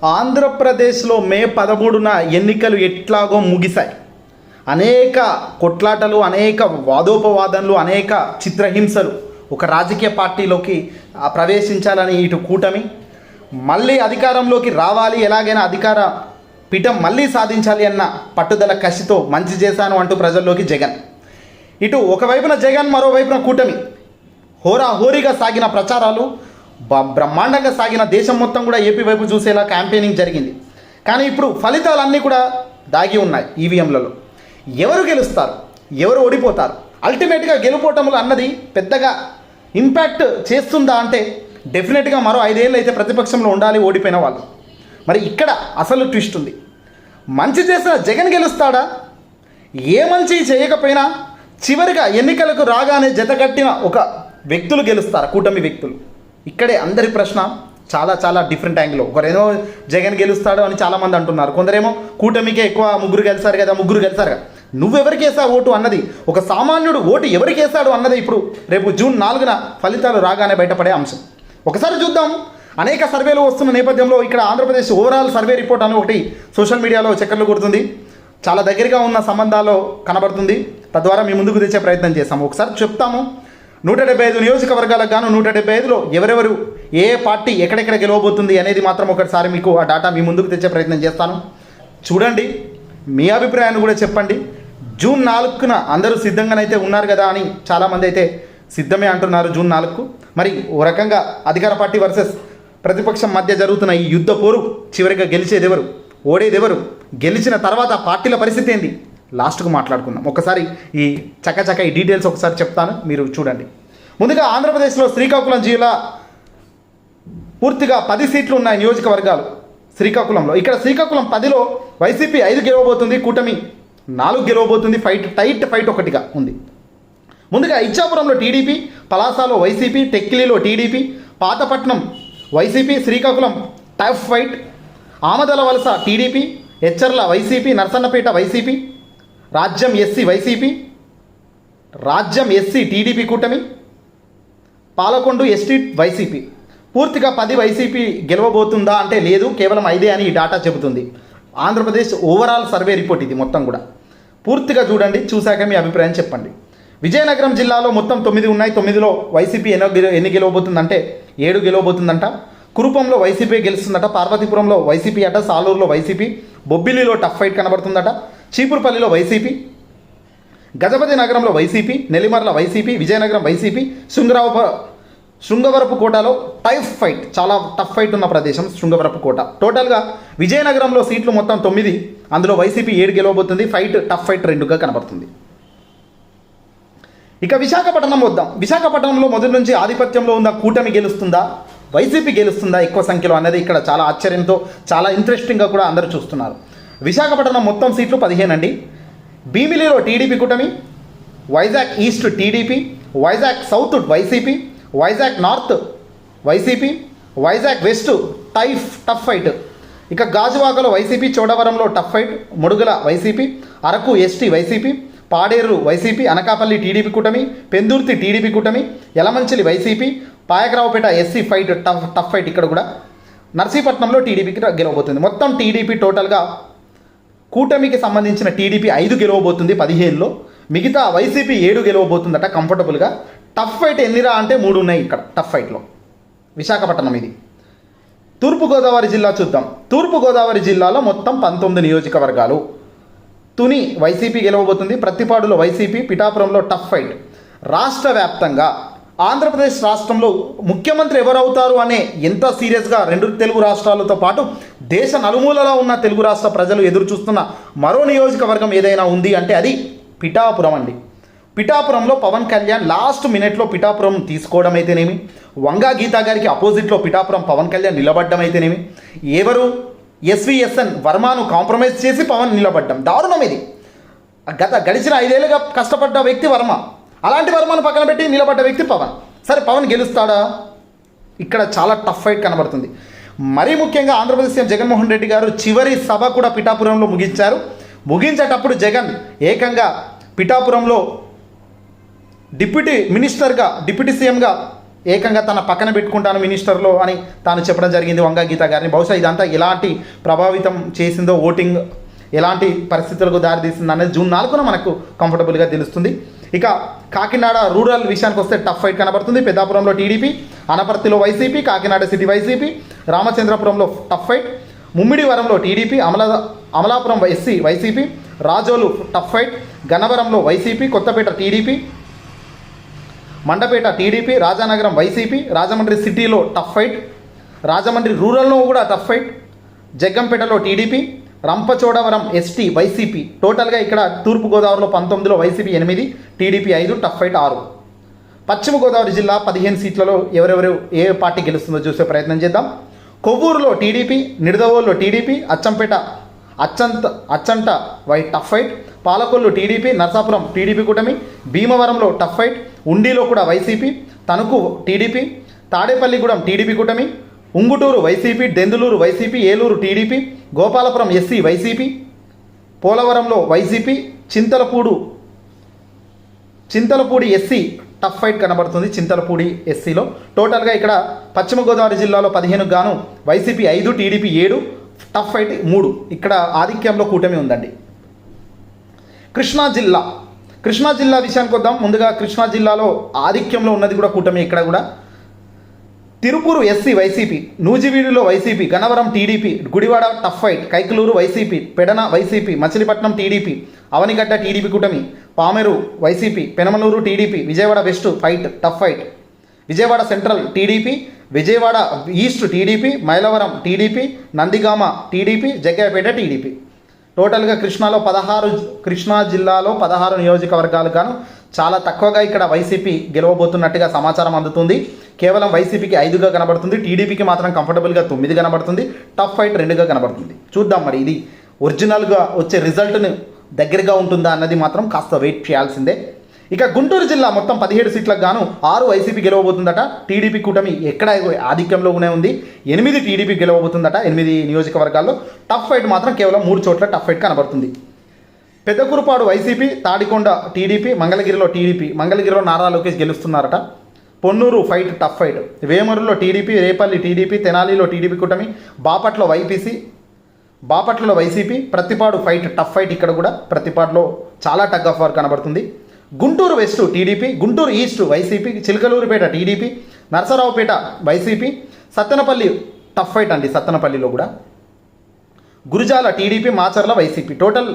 ఆంధ్రప్రదేశ్లో మే 13న ఎన్నికలు ఎట్లాగో ముగిశాయి. అనేక కొట్లాటలు, అనేక వాదోపవాదనలు, అనేక చిత్రహింసలు ఒక రాజకీయ పార్టీలోకి ప్రవేశించాలని ఇటు కూటమి మళ్ళీ అధికారంలోకి రావాలి, ఎలాగైనా అధికార పీఠం మళ్ళీ సాధించాలి అన్న పట్టుదల కసితో మంచి చేశాను అంటూ ప్రజల్లోకి జగన్. ఇటు ఒకవైపున జగన్, మరోవైపున కూటమి హోరాహోరీగా సాగిన ప్రచారాలు, బ్రహ్మాండంగా సాగిన దేశం మొత్తం కూడా ఏపీ వైపు చూసేలా క్యాంపెయినింగ్ జరిగింది. కానీ ఇప్పుడు ఫలితాలన్నీ కూడా దాగి ఉన్నాయి ఈవీఎంలలో. ఎవరు గెలుస్తారు, ఎవరు ఓడిపోతారు, అల్టిమేట్గా గెలుపోవటములు అన్నది పెద్దగా ఇంపాక్ట్ చేస్తుందా అంటే డెఫినెట్గా మరో 5 ఏళ్ళు అయితే ప్రతిపక్షంలో ఉండాలి ఓడిపోయిన వాళ్ళు. మరి ఇక్కడ అసలు ట్విస్ట్ ఉంది. మంచి చేసిన జగన్ గెలుస్తాడా? ఏ మంచి చేయకపోయినా చివరిగా ఎన్నికలకు రాగానే జతకట్టిన ఒక వ్యక్తులు గెలుస్తారా? కూటమి వ్యక్తులు. ఇక్కడే అందరి ప్రశ్న చాలా చాలా డిఫరెంట్ యాంగిల్లో. ఒకరేమో జగన్ గెలుస్తాడు అని చాలామంది అంటున్నారు, కొందరేమో కూటమికే ఎక్కువ ముగ్గురు గెలిచారు కదా కదా. నువ్వెవరికి వేసావు ఓటు అన్నది, ఒక సామాన్యుడు ఓటు ఎవరికి వేశాడు అన్నది ఇప్పుడు రేపు జూన్ 4న ఫలితాలు రాగానే బయటపడే అంశం. ఒకసారి చూద్దాం. అనేక సర్వేలు వస్తున్న నేపథ్యంలో ఇక్కడ ఆంధ్రప్రదేశ్ ఓవరాల్ సర్వే రిపోర్ట్ అని ఒకటి సోషల్ మీడియాలో చక్కర్లు కొడుతుంది. చాలా దగ్గరగా ఉన్న సంబంధాల్లో కనబడుతుంది. తద్వారా మీ ముందుకు తెచ్చే ప్రయత్నం చేస్తాము. ఒకసారి చెప్తాము. 175 నియోజకవర్గాలకు గాను 175లో ఎవరెవరు ఏ పార్టీ ఎక్కడెక్కడ గెలవబోతుంది అనేది మాత్రం ఒకసారి మీకు ఆ డాటా మీ ముందుకు తెచ్చే ప్రయత్నం చేస్తాను. చూడండి, మీ అభిప్రాయాన్ని కూడా చెప్పండి. జూన్ 4న అందరూ సిద్ధంగానైతే ఉన్నారు కదా అని చాలామంది అయితే సిద్ధమే అంటున్నారు జూన్ 4కు. మరి ఓ రకంగా అధికార పార్టీ వర్సెస్ ప్రతిపక్షం మధ్య జరుగుతున్న ఈ యుద్ధ పోరు చివరిగా గెలిచేది ఎవరు, ఓడేది ఎవరు, గెలిచిన తర్వాత పార్టీల పరిస్థితి ఏంది, లాస్ట్కు మాట్లాడుకుందాం. ఒకసారి ఈ చక్కచక్క ఈ డీటెయిల్స్ ఒకసారి చెప్తాను, మీరు చూడండి. ముందుగా ఆంధ్రప్రదేశ్లో శ్రీకాకుళం జిల్లా పూర్తిగా 10 సీట్లు ఉన్నాయి నియోజకవర్గాలు శ్రీకాకుళంలో. ఇక్కడ శ్రీకాకుళం 10లో వైసీపీ 5 గెలవబోతుంది, కూటమి 4 గెలవబోతుంది. టైట్ ఫైట్ ఒకటిగా ఉంది. ముందుగా ఇచ్చాపురంలో టీడీపీ, పలాసలో వైసీపీ, టెక్కిలిలో TDP, Pathapatnam YCP, Srikakulam tough fight, Amadalavalasa TDP, Etcherla YCP, Narasannapeta YCP, Rajam SC YCP, Rajam SC TDP కూటమి, పాలకొండు ఎస్టీ వైసీపీ. పూర్తిగా 10 వైసీపీ గెలవబోతుందా అంటే లేదు, కేవలం 5 అని ఈ డాటా చెబుతుంది. ఆంధ్రప్రదేశ్ ఓవరాల్ సర్వే రిపోర్ట్ ఇది మొత్తం కూడా. పూర్తిగా చూడండి, చూశాక మీ అభిప్రాయం చెప్పండి. విజయనగరం జిల్లాలో మొత్తం 9 ఉన్నాయి. 9లో వైసీపీ ఎన్ని గెలవబోతుందంటే 7 గెలవబోతుందంట. కురుపంలో వైసీపీ గెలుస్తుందట. పార్వతీపురంలో వైసీపీ అట. సాలూరులో వైసీపీ. బొబ్బిలిలో టఫ్ ఫైట్ కనబడుతుందట. చీపురుపల్లిలో వైసీపీ, గజపతి నగరంలో YCP, Nellimarla YCP, Vizianagaram YCP, శృంగవరపుకోటలో టఫ్ ఫైట్, చాలా టఫ్ ఫైట్ ఉన్న ప్రదేశం శృంగవరపుకోట. టోటల్గా విజయనగరంలో సీట్లు మొత్తం 9, అందులో వైసీపీ 7 గెలవబోతుంది. టఫ్ ఫైట్ 2గా కనబడుతుంది. ఇక విశాఖపట్నం వద్దాం. విశాఖపట్నంలో మొదటి నుంచి ఆధిపత్యంలో ఉన్న కూటమి గెలుస్తుందా, వైసీపీ గెలుస్తుందా ఎక్కువ సంఖ్యలో అన్నది ఇక్కడ చాలా ఆశ్చర్యంతో, చాలా ఇంట్రెస్టింగ్గా కూడా అందరూ చూస్తున్నారు. విశాఖపట్నం మొత్తం సీట్లు 15 అండి. భీమిలిలో టీడీపీ కూటమి, Vizag east TDP, Vizag south YCP, Vizag north YCP, Vizag west tough fight. ఇక గాజువాకలో వైసీపీ, చోడవరంలో tough fight, Madugula YCP, Araku ST YCP, Paderu YCP, Anakapalli TDP కూటమి, పెందుర్తి టీడీపీ కూటమి, Yelamanchili YCP, Payakaraopeta SC fight tough fight ఇక్కడ కూడా. నర్సీపట్నంలో టీడీపీకి గెలవబోతుంది. మొత్తం టీడీపీ టోటల్గా కూటమికి సంబంధించిన టీడీపీ 5 గెలవబోతుంది 15లో. మిగతా వైసీపీ 7 గెలవబోతుందట కంఫర్టబుల్గా. టఫ్ ఫైట్ ఎన్నిరా అంటే 3 ఉన్నాయి ఇక్కడ టఫ్ ఫైట్లో. విశాఖపట్నం ఇది. తూర్పుగోదావరి జిల్లా చూద్దాం. తూర్పుగోదావరి జిల్లాలో మొత్తం 19 నియోజకవర్గాలు. తుని వైసీపీ గెలవబోతుంది. ప్రత్తిపాడులో వైసీపీ, పిఠాపురంలో టఫ్ ఫైట్. రాష్ట్ర వ్యాప్తంగా ఆంధ్రప్రదేశ్ రాష్ట్రంలో ముఖ్యమంత్రి ఎవరవుతారు అనే ఎంత సీరియస్గా 2 తెలుగు రాష్ట్రాలతో పాటు దేశ నలుమూలలో ఉన్న తెలుగు రాష్ట్ర ప్రజలు ఎదురు చూస్తున్న మరో నియోజకవర్గం ఏదైనా ఉంది అంటే అది పిఠాపురం అండి. పిఠాపురంలో పవన్ కళ్యాణ్ లాస్ట్ మినిట్లో పిఠాపురం తీసుకోవడం అయితేనేమి, వంగా గీతా గారికి అపోజిట్లో పిఠాపురం పవన్ కళ్యాణ్ నిలబడ్డం అయితేనేమి, ఎవరు ఎస్విఎస్ఎన్ వర్మను కాంప్రమైజ్ చేసి పవన్ నిలబడ్డం దారుణం ఇది. గడిచిన 5 ఏళ్ళుగా కష్టపడ్డ వ్యక్తి వర్మ, అలాంటి వర్మను పక్కన పెట్టి నిలబడ్డ వ్యక్తి పవన్. సరే, పవన్ గెలుస్తాడా? ఇక్కడ చాలా టఫ్ ఫైట్ కనబడుతుంది. మరీ ముఖ్యంగా ఆంధ్రప్రదేశ్ సీఎం జగన్మోహన్ రెడ్డి గారు చివరి సభ కూడా పిఠాపురంలో ముగించారు. ముగించేటప్పుడు జగన్ ఏకంగా పిఠాపురంలో డిప్యూటీ సీఎంగా ఏకంగా తన పక్కన పెట్టుకుంటాను మినిస్టర్లో అని తాను చెప్పడం జరిగింది వంగా గీత గారిని. బహుశా ఇదంతా ఎలాంటి ప్రభావితం చేసిందో, ఓటింగ్ ఎలాంటి పరిస్థితులకు దారితీస్తుంది అనేది జూన్ 4న మనకు కంఫర్టబుల్గా తెలుస్తుంది. ఇక కాకినాడ రూరల్ విషయానికి వస్తే టఫ్ ఫైట్ కనబడుతుంది. పెద్దాపురంలో టీడీపీ, అనపర్తిలో వైసీపీ, కాకినాడ సిటీ వైసీపీ, రామచంద్రపురంలో టఫ్ ఫైట్, ముమ్మిడివరంలో TDP, Amalapuram SC YCP, Razole tough fight, గన్నవరంలో YCP, Kothapeta TDP, Mandapeta TDP, Rajanagaram YCP, Rajahmundry సిటీలో టఫ్ ఫైట్, రాజమండ్రి రూరల్లో కూడా టఫ్ ఫైట్, జగ్గంపేటలో టీడీపీ, రంపచోడవరం ఎస్టీ వైసీపీ. టోటల్గా ఇక్కడ తూర్పుగోదావరిలో 19లో YCP 8, TDP 5, tough fight 6. Paschima Godavari జిల్లా 15 సీట్లలో ఎవరెవరు ఏ పార్టీ గెలుస్తుందో చూసే ప్రయత్నం చేద్దాం. కొవ్వూరులో టీడీపీ, నిడదవోలులో TDP, Achanta tough fight, Palakollu TDP, Narasapuram TDP కూటమి, భీమవరంలో టఫ్ ఫైట్, ఉండిలో కూడా YCP, Tanuku TDP, Tadepalligudem TDP కూటమి, Unguturu YCP, Denduluru YCP, Eluru TDP, Gopalapuram SC YCP, పోలవరంలో YCP, Chintalapudi SC tough fight కనబడుతుంది. చింతలపూడి ఎస్సీలో టోటల్గా ఇక్కడ పశ్చిమ గోదావరి జిల్లాలో 15 గాను వైసీపీ 5, టీడీపీ 7, టఫ్ ఫైట్ 3. ఇక్కడ ఆధిక్యంలో కూటమి ఉందండి. కృష్ణా జిల్లా విషయానికి వద్దాం. ముందుగా కృష్ణా జిల్లాలో ఆధిక్యంలో ఉన్నది కూడా కూటమి. ఇక్కడ కూడా తిరుపూరు ఎస్సీ వైసీపీ, నూజివీడులో YCP, Gannavaram TDP, Gudivada tough fight, Kaikaluru YCP, Pedana YCP, Machilipatnam TDP, Avanigadda TDP కూటమి, Pamarru YCP, Penamaluru TDP, Vijayawada west tough fight, Vijayawada central TDP, Vijayawada east TDP, Mylavaram TDP, Nandigama TDP, Jaggayyapeta TDP. టోటల్గా కృష్ణా జిల్లాలో 16 నియోజకవర్గాలు గాను చాలా తక్కువగా ఇక్కడ వైసీపీ గెలవబోతున్నట్టుగా సమాచారం అందుతుంది. కేవలం వైసీపీకి 5గా కనబడుతుంది, టీడీపీకి మాత్రం కంఫర్టబుల్గా 9 కనబడుతుంది, టఫ్ ఫైట్ 2గా కనబడుతుంది. చూద్దాం మరి ఇది ఒరిజినల్గా వచ్చే రిజల్ట్ని దగ్గరగా ఉంటుందా అన్నది మాత్రం కాస్త వెయిట్ చేయాల్సిందే. ఇక గుంటూరు జిల్లా మొత్తం 17 సీట్లకు గాను 6 వైసీపీ గెలవబోతుందట. టీడీపీ కూటమి ఎక్కడ ఆధిక్యంలోనే ఉంది, 8 టీడీపీ గెలవబోతుందట 8 నియోజకవర్గాల్లో. టఫ్ ఫైట్ మాత్రం కేవలం 3 చోట్ల టఫ్ ఫైట్ కనబడుతుంది. పెద్దకురుపాడు వైసీపీ, తాడికొండ టీడీపీ, మంగళగిరిలో టీడీపీ, మంగళగిరిలో నారా లోకేష్ గెలుస్తున్నారట. పొన్నూరు ఫైట్ టఫ్ ఫైట్, వేమూరులో టీడీపీ, రేపల్లి టీడీపీ, తెనాలిలో టీడీపీ కూటమి, బాపట్లలో YCP, Prathipadu fight tough fight. ఇక్కడ కూడా ప్రతిపాడులో చాలా టగ్ ఆఫ్ వార్ కనబడుతుంది. Guntur west TDP, Guntur east YCP, Chilakaluripet TDP, Narasaraopet YCP, Sattenapalli tough fight అండి. సత్తెనపల్లిలో కూడా Gurajala TDP, Macherla YCP. Total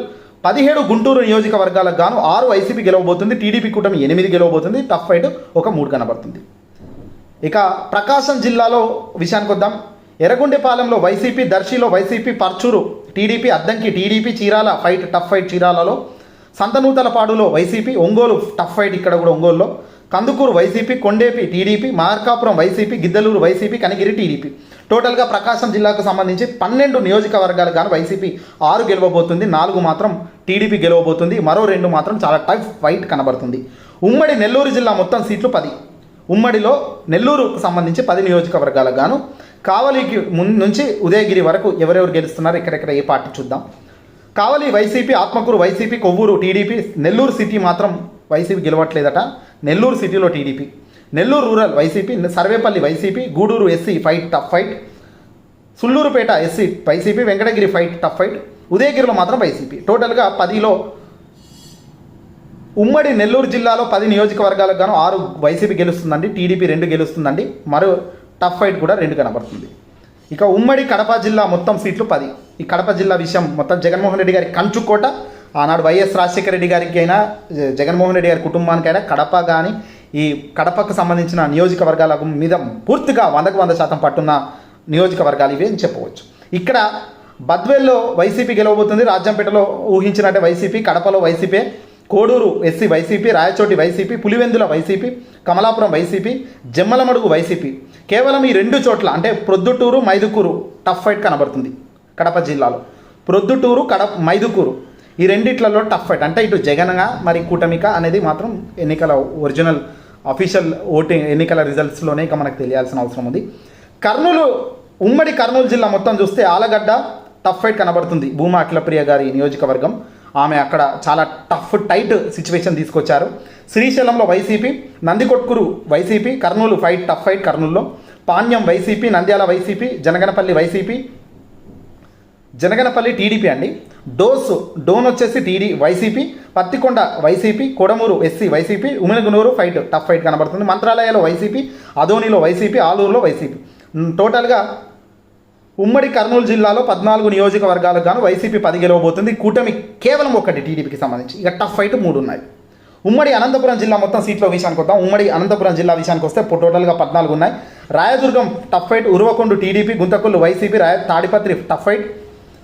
17 Guntur నియోజకవర్గాలకు గాను 6 వైసీపీ గెలవబోతుంది, టీడీపీ కూటమి 8 గెలవబోతుంది, టఫ్ ఫైట్ 3 కనబడుతుంది. ఇక ప్రకాశం జిల్లాలో విషయానికి వద్దాం. ఎర్రగొండెపాలెంలో వైసీపీ, దర్శిలో YCP, Parchur TDP, Addanki TDP, Chirala fight tough fight చీరాలలో, సంతనూతలపాడులో వైసీపీ, ఒంగోలు టఫ్ ఫైట్ ఇక్కడ కూడా ఒంగోలులో, Kandukur YCP, Kondapi TDP, Markapuram YCP, Giddalur YCP, Kanigiri TDP. టోటల్గా ప్రకాశం జిల్లాకు సంబంధించి 12 నియోజకవర్గాలు కానీ వైసీపీ 6 గెలవబోతుంది, 4 మాత్రం టీడీపీ గెలవబోతుంది, మరో 2 మాత్రం చాలా టఫ్ ఫైట్ కనబడుతుంది. ఉమ్మడి నెల్లూరు జిల్లా మొత్తం సీట్లు 10. ఉమ్మడిలో నెల్లూరుకు సంబంధించి 10 నియోజకవర్గాలకు గాను కావలికి నుంచి ఉదయగిరి వరకు ఎవరెవరు గెలుస్తున్నారు, ఎక్కడెక్కడ ఏ పార్టీ చూద్దాం. Kavali YCP, Atmakur YCP, Kovur TDP, Nellore city మాత్రం వైసీపీ గెలవట్లేదట. నెల్లూరు సిటీలో TDP, Nellore rural YCP, Sarvepalli YCP, Gudur SC fight tough fight, సుళ్ళూరుపేట SC YCP, Venkatagiri fight tough fight, ఉదయగిరిలో మాత్రం వైసీపీ. టోటల్గా 10లో ఉమ్మడి నెల్లూరు జిల్లాలో 10 నియోజకవర్గాలకు గాను 6 వైసీపీ గెలుస్తుందండి, టీడీపీ 2 గెలుస్తుందండి, మరో టఫ్ ఫైట్ కూడా 2 కనబడుతుంది. ఇక ఉమ్మడి కడప జిల్లా మొత్తం సీట్లు 10. ఈ కడప జిల్లా విషయం మొత్తం జగన్మోహన్ రెడ్డి గారి కంచుకోట. ఆనాడు వైఎస్ రాజశేఖర రెడ్డి గారికి అయినా జగన్మోహన్ రెడ్డి గారి కుటుంబానికైనా కడప కానీ ఈ కడపకు సంబంధించిన నియోజకవర్గాల మీద పూర్తిగా 100కు 100% పట్టున్న నియోజకవర్గాలు ఇవే అని చెప్పవచ్చు. ఇక్కడ బద్వేల్లో వైసీపీ గెలవబోతుంది, రాజంపేటలో ఊహించినట్టే వైసీపీ, కడపలో YCP, Koduru SC YCP, Rayachoti YCP, Pulivendula YCP, Kamalapuram YCP, Jammalamadugu YCP. కేవలం ఈ 2 చోట్ల అంటే ప్రొద్దుటూరు, మైదుకూరు టఫ్ ఫైట్ కనబడుతుంది కడప జిల్లాలో. ప్రొద్దుటూరు, మైదుకూరు ఈ రెండిట్లలో టఫ్ ఫైట్. అంటే ఇటు జగన్గా మరి కూటమిక అనేది మాత్రం ఎన్నికల ఒరిజినల్ అఫీషియల్ ఓటింగ్ ఎన్నికల రిజల్ట్స్లోనే ఇక మనకు తెలియాల్సిన అవసరం ఉంది. ఉమ్మడి కర్నూలు జిల్లా మొత్తం చూస్తే ఆలగడ్డ టఫ్ ఫైట్ కనబడుతుంది, భూమా అఖిలప్రియ గారి నియోజకవర్గం. ఆమె అక్కడ చాలా టైట్ సిచ్యువేషన్ తీసుకొచ్చారు. శ్రీశైలంలో YCP, Nandikotkur YCP, Kurnool tough fight కర్నూలులో, Panyam YCP, Nandyal YCP, Banaganapalle TDP అండి, డోన్ వచ్చేసి YCP, Pattikonda YCP, Kodumur SC YCP, ఉమెనగునూరు టఫ్ ఫైట్ కనబడుతుంది. మంత్రాలయాలో వైసీపీ, అదోనిలో వైసీపీ, ఆలూరులో వైసీపీ. టోటల్గా ఉమ్మడి కర్నూలు జిల్లాలో 14 నియోజకవర్గాలకు గాను వైసీపీ 10 గెలవబోతుంది. కూటమి కేవలం ఒకటి టీడీపీకి సంబంధించి. ఇక టఫ్ ఫైట్ 3 ఉన్నాయి. ఉమ్మడి అనంతపురం జిల్లా మొత్తం సీట్ల విషయానికి వద్దాం. ఉమ్మడి అనంతపురం జిల్లా విషయానికి వస్తే టోటల్గా 14 ఉన్నాయి. Rayadurg tough fight, Uravakonda TDP, Guntakal YCP, Tadipatri tough fight,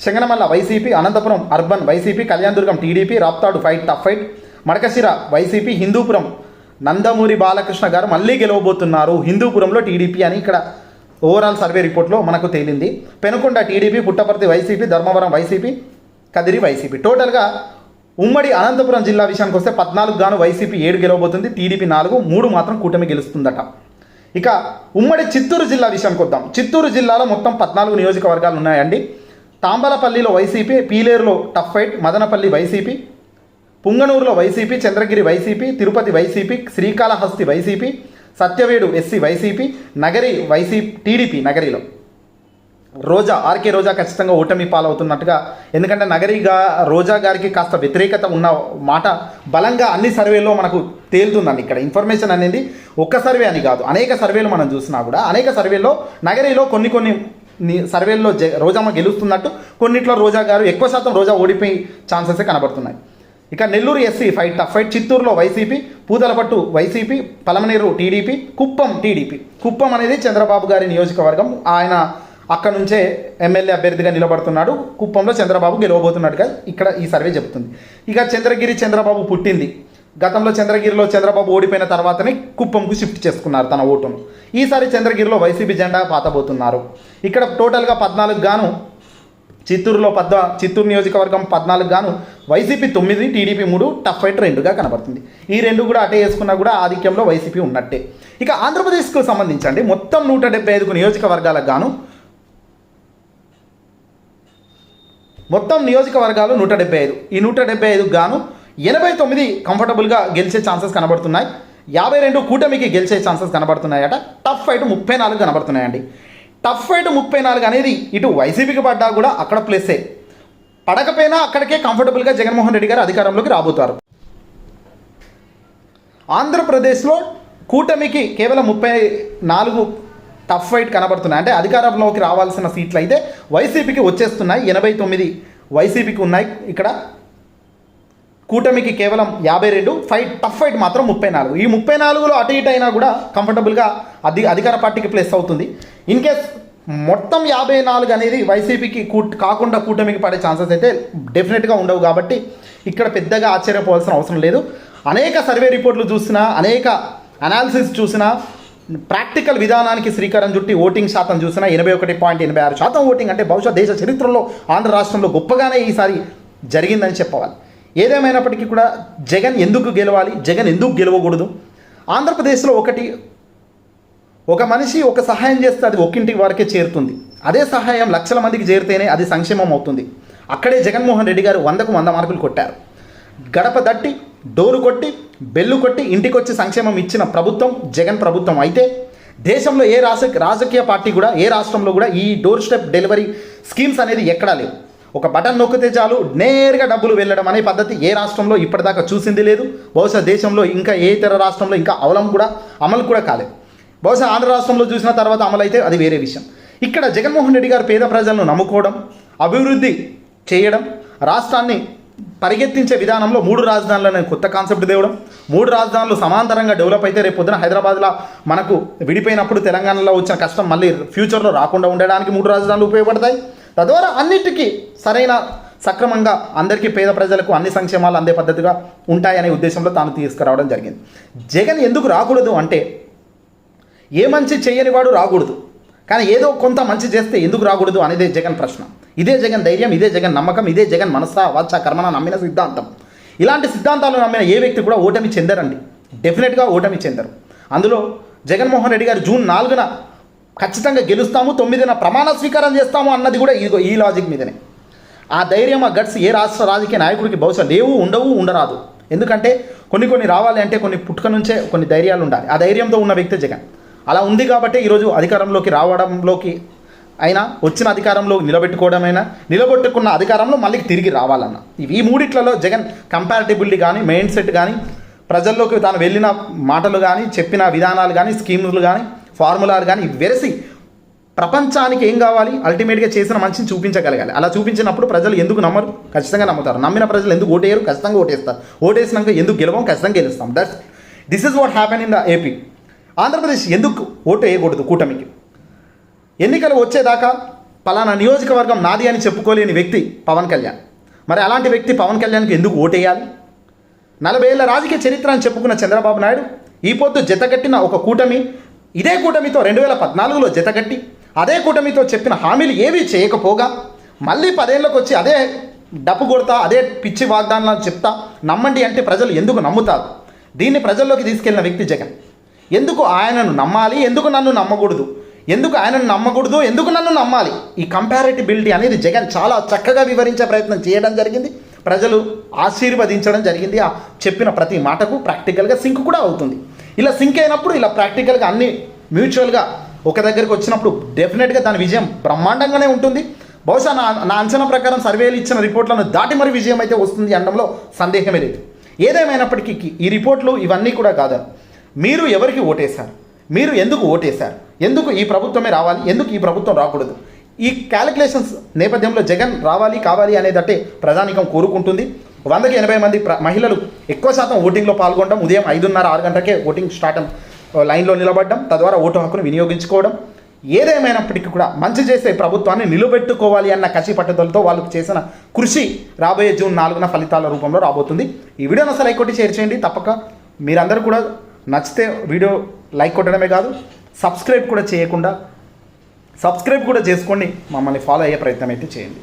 Singanamala YCP, Anantapur urban YCP, Kalyandurg TDP, Raptadu tough fight, Madakasira YCP, Hindupur Nandamuri Balakrishna గారు మళ్ళీ గెలవబోతున్నారు హిందూపురంలో టీడీపీ అని ఇక్కడ ఓవరాల్ సర్వే రిపోర్ట్లో మనకు తేలింది. Penukonda TDP, Puttaparthi YCP, Dharmavaram YCP, Kadiri YCP. టోటల్గా ఉమ్మడి అనంతపురం జిల్లా విషయానికి వస్తే 14 గాను వైసీపీ 7 గెలవబోతుంది, టీడీపీ 4, 3 మాత్రం కూటమి గెలుస్తుందట. ఇక ఉమ్మడి చిత్తూరు జిల్లా విషయానికి వద్దాం. చిత్తూరు జిల్లాలో మొత్తం 14 నియోజకవర్గాలు ఉన్నాయండి. తాంబలపల్లిలో వైసీపీ, పీలేరులో టఫ్ ఫైట్, మదనపల్లి వైసీపీ, పుంగనూరులో YCP, Chandragiri YCP, Tirupati YCP, Srikalahasti YCP, Satyavedu SC YCP, Nagari YCP TDP. నగరిలో ఆర్కే రోజా ఖచ్చితంగా ఓటమి పాలవుతున్నట్టుగా, ఎందుకంటే రోజా గారికి కాస్త వ్యతిరేకత ఉన్న మాట బలంగా అన్ని సర్వేల్లో మనకు తేలుతుందండి. ఇక్కడ ఇన్ఫర్మేషన్ అనేది ఒక్క సర్వే అని కాదు, అనేక సర్వేలు మనం చూసినా కూడా అనేక సర్వేల్లో నగరిలో కొన్ని సర్వేల్లో రోజమ్మ గెలుస్తున్నట్టు, కొన్నిట్లో రోజా గారు ఎక్కువ శాతం రోజా ఓడిపోయి ఛాన్సెస్ కనబడుతున్నాయి. ఇక నెల్లూరు ఎస్సీ టఫ్ ఫైట్, చిత్తూరులో వైసీపీ, పూతలపట్టు వైసీపీ, పలమనేరు టీడీపీ, కుప్పం టీడీపీ. కుప్పం అనేది చంద్రబాబు గారి నియోజకవర్గం, ఆయన అక్కడ నుంచే ఎమ్మెల్యే అభ్యర్థిగా నిలబడుతున్నాడు. కుప్పంలో చంద్రబాబు గెలవబోతున్నట్టుగా ఇక్కడ ఈ సర్వే చెబుతుంది. ఇక చంద్రబాబు పుట్టింది గతంలో, చంద్రగిరిలో చంద్రబాబు ఓడిపోయిన తర్వాతనే కుప్పంకు షిఫ్ట్ చేసుకున్నారు తన ఓటును. ఈసారి చంద్రగిరిలో వైసీపీ జెండా పాతబోతున్నారు. ఇక్కడ టోటల్గా 14 గాను చిత్తూరు నియోజకవర్గం 14 గాను వైసీపీ 9, టీడీపీ 3, టఫ్ ఫైట్ 2గా కనబడుతుంది. ఈ 2 కూడా అటే వేసుకున్నా కూడా ఆధిక్యంలో వైసీపీ ఉన్నట్టే. ఇక ఆంధ్రప్రదేశ్కు సంబంధించండి మొత్తం 175 నియోజకవర్గాలకు గాను, మొత్తం నియోజకవర్గాలు 175. ఈ 175 గాను 89 కంఫర్టబుల్గా గెలిచే ఛాన్సెస్ కనబడుతున్నాయి. 52 కూటమికి గెలిచే ఛాన్సెస్ కనబడుతున్నాయట. టఫ్ ఫైట్ 34 కనబడుతున్నాయండి. టఫ్ ఫైట్ 34 అనేది ఇటు వైసీపీకి పడ్డా కూడా అక్కడ ప్లేసే, పడకపోయినా అక్కడికే కంఫర్టబుల్గా జగన్మోహన్ రెడ్డి గారు అధికారంలోకి రాబోతారు. ఆంధ్రప్రదేశ్లో కూటమికి కేవలం 34 టఫ్ ఫైట్ కనబడుతున్నాయి. అంటే అధికారంలోకి రావాల్సిన సీట్లు అయితే వైసీపీకి వచ్చేస్తున్నాయి. 89 వైసీపీకి ఉన్నాయి. ఇక్కడ కూటమికి కేవలం 52, టఫ్ ఫైట్ మాత్రం 34. ఈ 34లో అటు ఇటు అయినా కూడా కంఫర్టబుల్గా అధికార పార్టీకి ప్లేస్ అవుతుంది. ఇన్ కేస్ మొత్తం 54 అనేది వైసీపీకి కాకుండా కూటమికి పడే ఛాన్సెస్ అయితే డెఫినెట్గా ఉండవు. కాబట్టి ఇక్కడ పెద్దగా ఆశ్చర్యపోవాల్సిన అవసరం లేదు. అనేక సర్వే రిపోర్ట్లు చూసినా, అనేక అనాలిసిస్ చూసినా, ప్రాక్టికల్ విధానానికి శ్రీకారం చుట్టి ఓటింగ్ శాతం చూసినా 81.86% ఓటింగ్ అంటే బహుశా దేశ చరిత్రలో ఆంధ్ర రాష్ట్రంలో గొప్పగానే ఈసారి జరిగిందని చెప్పవాలి. ఏదేమైనప్పటికీ కూడా జగన్ ఎందుకు గెలవాలి, జగన్ ఎందుకు గెలవకూడదు? ఆంధ్రప్రదేశ్లో ఒక మనిషి ఒక సహాయం చేస్తే అది ఒక్కింటి వరకే చేరుతుంది. అదే సహాయం లక్షల మందికి చేరితేనే అది సంక్షేమం అవుతుంది. అక్కడే జగన్మోహన్ రెడ్డి గారు 100కు 100 మార్కులు కొట్టారు. గడప దట్టి, డోరు కొట్టి, బెల్లు కొట్టి ఇంటికి వచ్చి సంక్షేమం ఇచ్చిన ప్రభుత్వం జగన్ ప్రభుత్వం. అయితే దేశంలో ఏ రాజకీయ పార్టీ కూడా, ఏ రాష్ట్రంలో కూడా ఈ డోర్ స్టెప్ డెలివరీ స్కీమ్స్ అనేది ఎక్కడా లేవు. ఒక బటన్ నొక్కితే చాలు నేరుగా డబ్బులు వెళ్ళడం అనే పద్ధతి ఏ రాష్ట్రంలో ఇప్పటిదాకా చూసింది లేదు. బహుశా దేశంలో ఇంకా ఏ ఇతర రాష్ట్రంలో ఇంకా అమలు కూడా కాలేదు. బహుశా ఆంధ్ర రాష్ట్రంలో చూసిన తర్వాత అమలు అయితే అది వేరే విషయం. ఇక్కడ జగన్మోహన్ రెడ్డి గారు పేద ప్రజలను నమ్ముకోవడం, అభివృద్ధి చేయడం, రాష్ట్రాన్ని పరిగెత్తించే విధానంలో 3 రాజధానులను కొత్త కాన్సెప్ట్ తేవడం, 3 రాజధానులు సమాంతరంగా డెవలప్ అయితే రేపు పొద్దున హైదరాబాద్లో మనకు విడిపోయినప్పుడు తెలంగాణలో వచ్చిన కష్టం మళ్ళీ ఫ్యూచర్లో రాకుండా ఉండడానికి 3 రాజధానులు ఉపయోగపడతాయి. తద్వారా అన్నిటికీ సక్రమంగా అందరికీ పేద ప్రజలకు అన్ని సంక్షేమాలు అందే పద్ధతిగా ఉంటాయనే ఉద్దేశంలో తాను తీసుకురావడం జరిగింది. జగన్ ఎందుకు రాకూడదు అంటే, ఏ మంచి చేయని వాడు రాకూడదు, కానీ ఏదో కొంత మంచి చేస్తే ఎందుకు రాకూడదు అనేదే జగన్ ప్రశ్న. ఇదే జగన్ ధైర్యం, ఇదే జగన్ నమ్మకం, ఇదే జగన్ మనసా వాచ కర్మన నమ్మిన సిద్ధాంతం. ఇలాంటి సిద్ధాంతాలు నమ్మిన ఏ వ్యక్తి కూడా ఓటమి చెందరండి, డెఫినెట్గా ఓటమి చెందరు. అందులో జగన్మోహన్ రెడ్డి గారు జూన్ 4న ఖచ్చితంగా గెలుస్తాము, 9న ప్రమాణ స్వీకారం చేస్తాము అన్నది కూడా ఈ లాజిక్ మీదనే. ఆ ధైర్యం, ఆ గట్స్ ఏ రాష్ట్ర రాజకీయ నాయకుడికి బహుశా లేవు, ఉండవు, ఉండరాదు. ఎందుకంటే కొన్ని రావాలి అంటే కొన్ని పుట్టుక నుంచే కొన్ని ధైర్యాలు ఉండాలి. ఆ ధైర్యంతో ఉన్న వ్యక్తి జగన్. అలా ఉంది కాబట్టి ఈరోజు అధికారంలోకి రావడంలోకి అయినా, వచ్చిన అధికారంలో నిలబెట్టుకున్న అధికారంలో మళ్ళీ తిరిగి రావాలన్న ఈ మూడిట్లలో జగన్ కంపారిటిబిలిటీ కానీ, మైండ్ సెట్ కానీ, ప్రజల్లోకి తాను వెళ్ళిన మాటలు కానీ, చెప్పిన విధానాలు కానీ, స్కీములు కానీ, ఫార్ములాలు కానీ వెరసి ప్రపంచానికి ఏం కావాలి, అల్టిమేట్గా చేసిన మంచిని చూపించగలగాలి. అలా చూపించినప్పుడు ప్రజలు ఎందుకు నమ్మరు? ఖచ్చితంగా నమ్ముతారు. నమ్మిన ప్రజలు ఎందుకు ఓటేయరు? ఖచ్చితంగా ఓటేస్తారు. ఓటేసినాక ఎందుకు గెలవం? ఖచ్చితంగా గెలుస్తాం. This is what happen in the AP. Andhra Pradesh ఎందుకు ఓటు వేయకూడదు కూటమికి? ఎన్నికలు వచ్చేదాకా పలానా నియోజకవర్గం నాది అని చెప్పుకోలేని వ్యక్తి పవన్ కళ్యాణ్. మరి అలాంటి వ్యక్తి పవన్ కళ్యాణ్కి ఎందుకు ఓటేయాలి? 40 ఏళ్ల రాజకీయ చరిత్ర అని చెప్పుకున్న చంద్రబాబు నాయుడు ఈ పొద్దు జతగట్టిన ఒక కూటమి, ఇదే కూటమితో 2014లో జతగట్టి అదే కూటమితో చెప్పిన హామీలు ఏవీ చేయకపోగా మళ్ళీ 10 ఏళ్ళకి వచ్చి అదే డప్పు కొడతా, అదే పిచ్చి వాగ్దానాలు చెప్తా నమ్మండి అంటే ప్రజలు ఎందుకు నమ్ముతారు? దీన్ని ప్రజల్లోకి తీసుకెళ్లిన వ్యక్తి జగన్. ఎందుకు ఆయనను నమ్మాలి? ఎందుకు నన్ను నమ్మకూడదు? ఎందుకు ఆయనను నమ్మకూడదు? ఎందుకు నన్ను నమ్మాలి? ఈ కంపారిటిబిలిటీ అనేది జగన్ చాలా చక్కగా వివరించే ప్రయత్నం చేయడం జరిగింది. ప్రజలు ఆశీర్వదించడం జరిగింది. ఆ చెప్పిన ప్రతి మాటకు ప్రాక్టికల్గా సింక్ కూడా అవుతుంది. ఇలా సింక్ అయినప్పుడు ఇలా ప్రాక్టికల్గా అన్ని మ్యూచువల్గా ఒక దగ్గరికి వచ్చినప్పుడు డెఫినెట్గా దాని విజయం బ్రహ్మాండంగానే ఉంటుంది. బహుశా నా అంచనా ప్రకారం సర్వేలు ఇచ్చిన రిపోర్ట్లను దాటి మరి విజయం అయితే వస్తుంది అనడంలో సందేహమే లేదు. ఏదేమైనప్పటికీ ఈ రిపోర్ట్లు ఇవన్నీ కూడా కాదు. మీరు ఎవరికి ఓటేశారు? మీరు ఎందుకు ఓటేశారు? ఎందుకు ఈ ప్రభుత్వమే రావాలి? ఎందుకు ఈ ప్రభుత్వం రాకూడదు? ఈ క్యాలిక్యులేషన్స్ నేపథ్యంలో జగన్ రావాలి కావాలి అనేదట్టే ప్రజానికం కోరుకుంటుంది. 100కి 80 మంది మహిళలు ఎక్కువ శాతం ఓటింగ్లో పాల్గొనడం, ఉదయం 5:30-6 గంటలకే ఓటింగ్ స్టార్ట్ లైన్లో నిలబడడం, తద్వారా ఓటు హక్కును వినియోగించుకోవడం. ఏదేమైనప్పటికీ కూడా మంచి చేసే ప్రభుత్వాన్ని నిలబెట్టుకోవాలి అన్న కసి పట్టుదలతో వాళ్ళు చేసిన కృషి రాబోయే జూన్ 4న ఫలితాల రూపంలో రాబోతుంది. ఈ వీడియోని అసలు లైక్ కొట్టి షేర్ చేయండి. తప్పక మీరందరూ కూడా నచ్చితే వీడియో లైక్ కొట్టడమే కాదు, సబ్స్క్రైబ్ కూడా చేసుకోండి. మమ్మల్ని ఫాలో అయ్యే ప్రయత్నం అయితే చేయండి.